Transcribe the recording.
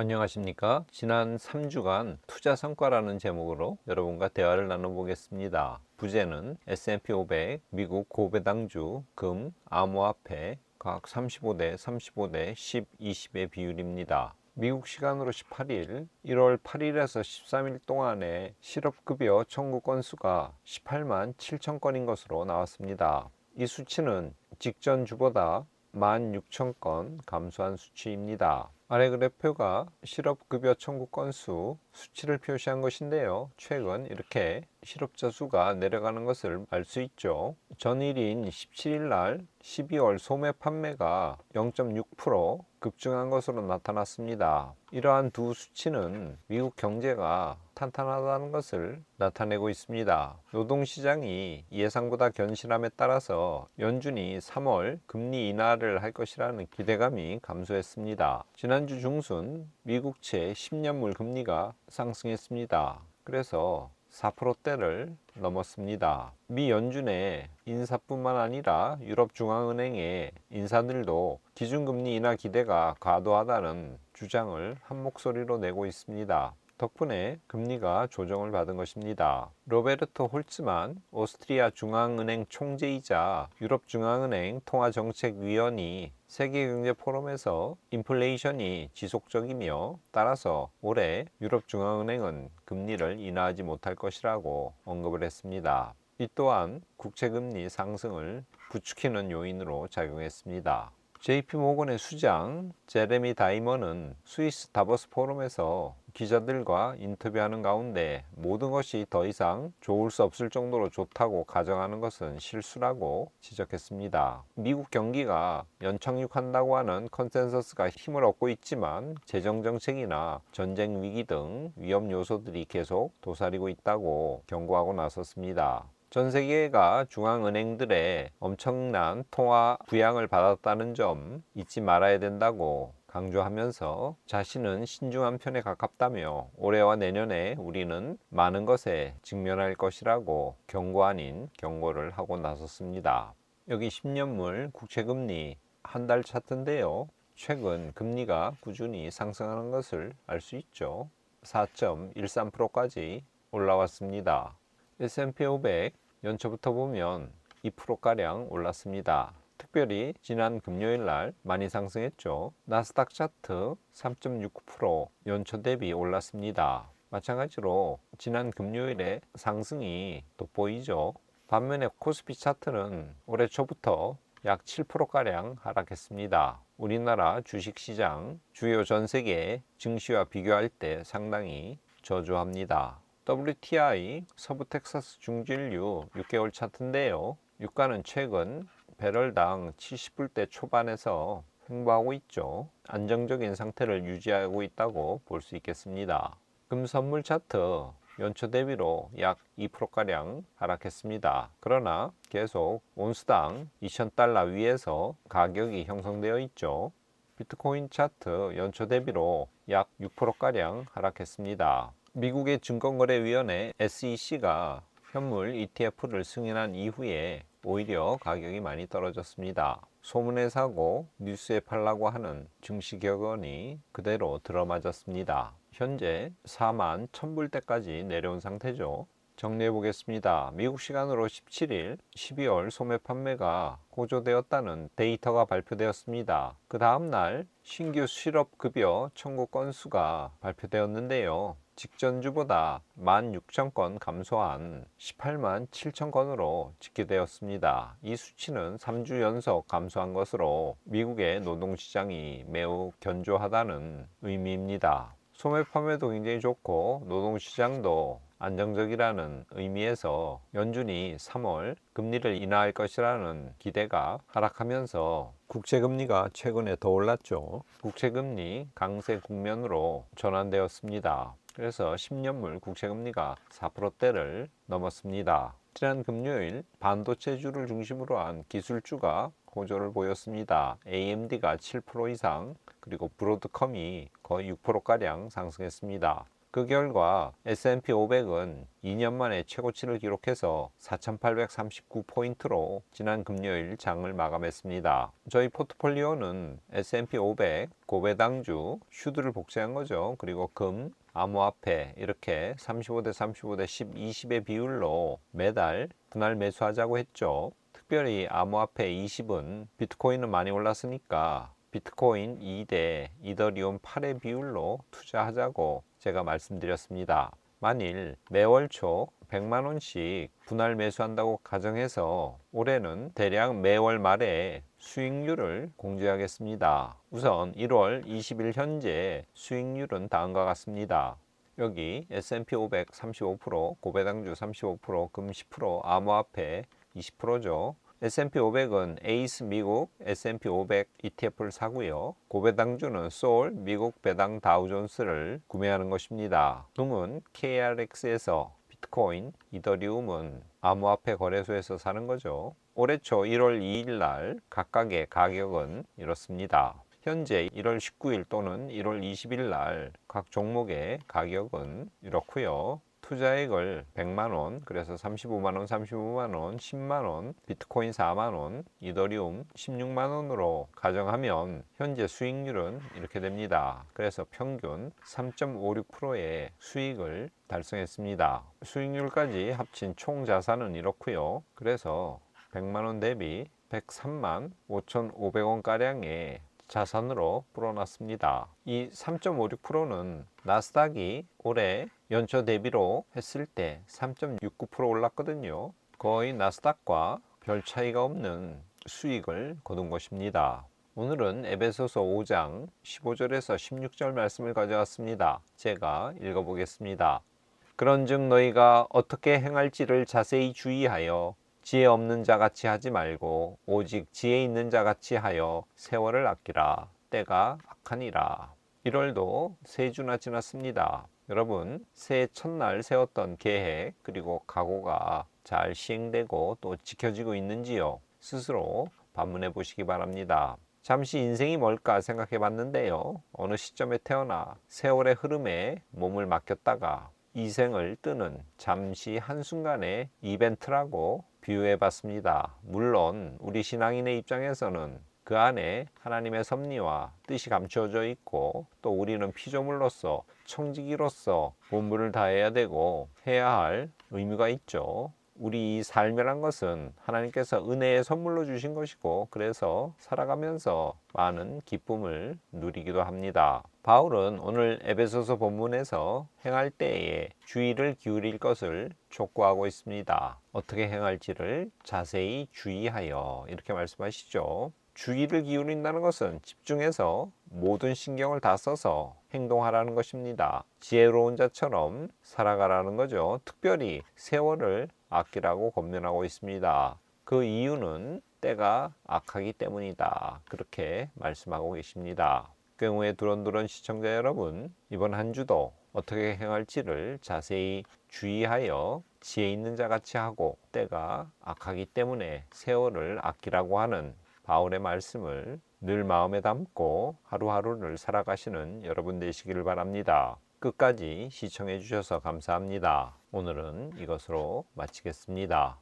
안녕하십니까? 지난 3주간 투자 성과라는 제목으로 여러분과 대화를 나눠보겠습니다. 부제는 S&P 500, 미국 고배당주, 금, 암호화폐 각 35대, 35대, 10, 20의 비율입니다. 미국 시간으로 18일, 1월 8일에서 13일 동안의 실업급여 청구 건수가 18만 7천 건인 것으로 나왔습니다. 이 수치는 직전 주보다 16,000건 감소한 수치입니다. 아래 그래프가 실업급여 청구 건수 수치를 표시한 것인데요. 최근 이렇게 실업자 수가 내려가는 것을 알 수 있죠. 전일인 17일 날 12월 소매 판매가 0.6% 급증한 것으로 나타났습니다. 이러한 두 수치는 미국 경제가 탄탄하다는 것을 나타내고 있습니다. 노동시장이 예상보다 견실함에 따라서 연준이 3월 금리 인하를 할 것이라는 기대감이 감소했습니다. 지난주 중순 미국채 10년물 금리가 상승했습니다. 그래서 4%대를 넘었습니다. 미 연준의 인사뿐만 아니라 유럽중앙은행의 인사들도 기준금리 인하 기대가 과도하다는 주장을 한 목소리로 내고 있습니다. 덕분에 금리가 조정을 받은 것입니다. 로베르토 홀츠만 오스트리아 중앙은행 총재이자 유럽중앙은행 통화정책위원이 세계경제포럼에서 인플레이션이 지속적이며 따라서 올해 유럽중앙은행은 금리를 인하하지 못할 것이라고 언급을 했습니다. 이 또한 국채금리 상승을 부추기는 요인으로 작용했습니다. JP모건의 수장 제레미 다이먼은 스위스 다보스 포럼에서 기자들과 인터뷰하는 가운데 모든 것이 더 이상 좋을 수 없을 정도로 좋다고 가정하는 것은 실수라고 지적했습니다. 미국 경기가 연착륙한다고 하는 컨센서스가 힘을 얻고 있지만 재정정책이나 전쟁 위기 등 위험 요소들이 계속 도사리고 있다고 경고하고 나섰습니다. 전 세계가 중앙은행들의 엄청난 통화 부양을 받았다는 점 잊지 말아야 된다고 강조하면서 자신은 신중한 편에 가깝다며 올해와 내년에 우리는 많은 것에 직면할 것이라고 경고 아닌 경고를 하고 나섰습니다. 여기 10년물 국채금리 한 달 차트인데요. 최근 금리가 꾸준히 상승하는 것을 알 수 있죠. 4.13%까지 올라왔습니다. S&P 500 연초부터 보면 2%가량 올랐습니다. 특별히 지난 금요일 날 많이 상승했죠. 나스닥 차트 3.69% 연초 대비 올랐습니다. 마찬가지로 지난 금요일에 상승이 돋보이죠. 반면에 코스피 차트는 올해 초부터 약 7%가량 하락했습니다. 우리나라 주식시장 주요 전 세계 증시와 비교할 때 상당히 저조합니다. WTI 서부 텍사스 중진류 6개월 차트인데요. 유가는 최근 배럴당 70불대 초반에서 횡보하고 있죠. 안정적인 상태를 유지하고 있다고 볼 수 있겠습니다. 금 선물 차트 연초 대비로 약 2%가량 하락했습니다. 그러나 계속 온스당 2,000달러 위에서 가격이 형성되어 있죠. 비트코인 차트 연초 대비로 약 6%가량 하락했습니다. 미국의 증권거래위원회 SEC가 현물 ETF를 승인한 이후에 오히려 가격이 많이 떨어졌습니다. 소문에 사고 뉴스에 팔라고 하는 증시 격언이 그대로 들어맞았습니다. 현재 4만 1000불대까지 내려온 상태죠. 정리해 보겠습니다. 미국 시간으로 17일 12월 소매 판매가 고조되었다는 데이터가 발표되었습니다. 그 다음날 신규 실업급여 청구 건수가 발표되었는데요. 직전 주보다 16,000건 감소한 18만 7천 건으로 집계되었습니다. 이 수치는 3주 연속 감소한 것으로 미국의 노동시장이 매우 견조하다는 의미입니다. 소매 판매도 굉장히 좋고 노동시장도 안정적이라는 의미에서 연준이 3월 금리를 인하할 것이라는 기대가 하락하면서 국채금리가 최근에 더 올랐죠. 국채금리 강세 국면으로 전환되었습니다. 그래서 10년물 국채금리가 4%대를 넘었습니다. 지난 금요일 반도체주를 중심으로 한 기술주가 호조를 보였습니다. AMD가 7% 이상, 그리고 브로드컴이 거의 6%가량 상승했습니다. 그 결과 S&P 500은 2년 만에 최고치를 기록해서 4,839포인트로 지난 금요일 장을 마감했습니다. 저희 포트폴리오는 S&P 500, 고배당주, 슈드를 복제한 거죠. 그리고 금, 암호화폐 이렇게 35대 35대 10, 20의 비율로 매달 분할 매수하자고 했죠. 특별히 암호화폐 20은 비트코인은 많이 올랐으니까 비트코인 2대 이더리움 8의 비율로 투자하자고 제가 말씀드렸습니다. 만일 매월 초 100만원씩 분할 매수한다고 가정해서 올해는 대략 매월 말에 수익률을 공개하겠습니다. 우선 1월 20일 현재 수익률은 다음과 같습니다. 여기 S&P 500 35%, 고배당주 35%, 금 10%, 암호화폐 20%죠. S&P 500은 에이스 미국 S&P 500 ETF를 사고요. 고배당주는 소울 미국 배당 다우존스를 구매하는 것입니다. 금은 KRX에서, 비트코인, 이더리움은 암호화폐 거래소에서 사는 거죠. 올해 초 1월 2일 날 각각의 가격은 이렇습니다. 현재 1월 19일 또는 1월 20일 날 각 종목의 가격은 이렇고요. 투자액을 100만원, 그래서 35만원, 35만원, 10만원, 비트코인 4만원, 이더리움 16만원으로 가정하면 현재 수익률은 이렇게 됩니다. 그래서 평균 3.56%의 수익을 달성했습니다. 수익률까지 합친 총 자산은 이렇고요. 그래서 100만원 대비 103만 5,500원가량의 자산으로 불어났습니다. 이 3.56%는 나스닥이 올해 연초 대비로 했을 때 3.69% 올랐거든요. 거의 나스닥과 별 차이가 없는 수익을 거둔 것입니다. 오늘은 에베소서 5장 15절에서 16절 말씀을 가져왔습니다. 제가 읽어보겠습니다. 그런즉 너희가 어떻게 행할지를 자세히 주의하여 지혜 없는 자 같이 하지 말고 오직 지혜 있는 자 같이 하여 세월을 아끼라. 때가 악하니라. 1월도 3주나 지났습니다. 여러분, 새해 첫날 세웠던 계획 그리고 각오가 잘 시행되고 또 지켜지고 있는지요? 스스로 반문해 보시기 바랍니다. 잠시 인생이 뭘까 생각해 봤는데요. 어느 시점에 태어나 세월의 흐름에 몸을 맡겼다가 이 생을 뜨는 잠시 한순간의 이벤트라고 비유해 봤습니다. 물론 우리 신앙인의 입장에서는 그 안에 하나님의 섭리와 뜻이 감추어져 있고 또 우리는 피조물로서 청지기로서 본분을 다해야 되고 해야 할 의무가 있죠. 우리 이 삶이란 것은 하나님께서 은혜의 선물로 주신 것이고 그래서 살아가면서 많은 기쁨을 누리기도 합니다. 바울은 오늘 에베소서 본문에서 행할 때에 주의를 기울일 것을 촉구하고 있습니다. 어떻게 행할지를 자세히 주의하여 이렇게 말씀하시죠. 주의를 기울인다는 것은 집중해서 모든 신경을 다 써서 행동하라는 것입니다. 지혜로운 자처럼 살아가라는 거죠. 특별히 세월을 아끼라고 권면하고 있습니다. 그 이유는 때가 악하기 때문이다. 그렇게 말씀하고 계십니다. 경우에 두런두런 시청자 여러분, 이번 한 주도 어떻게 행할지를 자세히 주의하여 지혜 있는 자 같이 하고 때가 악하기 때문에 세월을 아끼라고 하는 바울의 말씀을 늘 마음에 담고 하루하루를 살아가시는 여러분 되시기를 바랍니다. 끝까지 시청해 주셔서 감사합니다. 오늘은 이것으로 마치겠습니다.